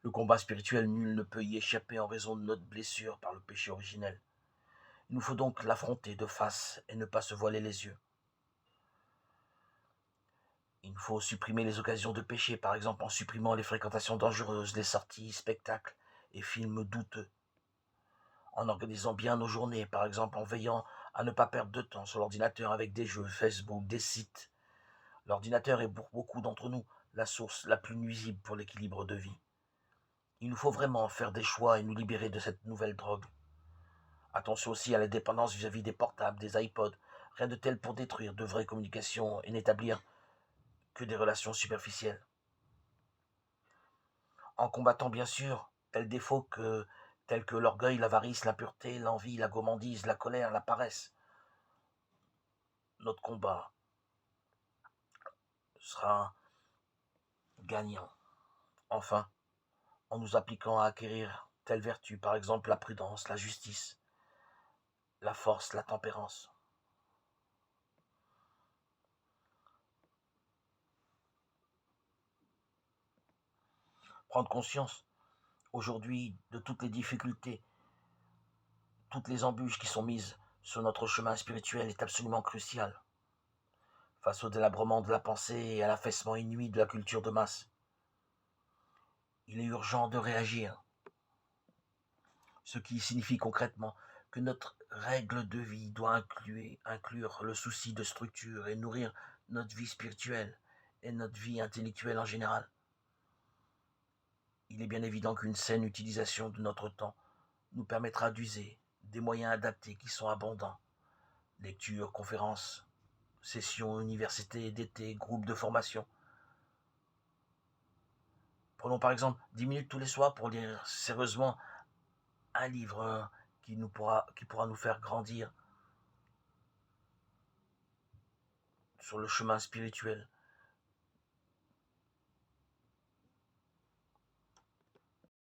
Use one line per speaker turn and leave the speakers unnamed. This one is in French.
Le combat spirituel, nul ne peut y échapper en raison de notre blessure par le péché originel. Il nous faut donc l'affronter de face et ne pas se voiler les yeux. Il nous faut supprimer les occasions de péché, par exemple en supprimant les fréquentations dangereuses, les sorties, spectacles et films douteux. En organisant bien nos journées, par exemple en veillant à ne pas perdre de temps sur l'ordinateur avec des jeux, Facebook, des sites. L'ordinateur est pour beaucoup d'entre nous la source la plus nuisible pour l'équilibre de vie. Il nous faut vraiment faire des choix et nous libérer de cette nouvelle drogue. Attention aussi à la dépendance vis-à-vis des portables, des iPods, rien de tel pour détruire de vraies communications et n'établir que des relations superficielles. En combattant bien sûr tels défauts tels que l'orgueil, l'avarice, l'impureté, l'envie, la gourmandise, la colère, la paresse. Notre combat sera gagnant. Enfin, en nous appliquant à acquérir telles vertus, par exemple la prudence, la justice, la force, la tempérance. Prendre conscience aujourd'hui de toutes les difficultés, toutes les embûches qui sont mises sur notre chemin spirituel est absolument crucial. Face au délabrement de la pensée et à l'affaissement inouï de la culture de masse, il est urgent de réagir, ce qui signifie concrètement que notre règle de vie doit inclure le souci de structure et nourrir notre vie spirituelle et notre vie intellectuelle en général. Il est bien évident qu'une saine utilisation de notre temps nous permettra d'user des moyens adaptés qui sont abondants. Lectures, conférences, sessions, universités d'été, groupes de formation. Prenons par exemple 10 minutes tous les soirs pour lire sérieusement un livre qui pourra nous faire grandir sur le chemin spirituel.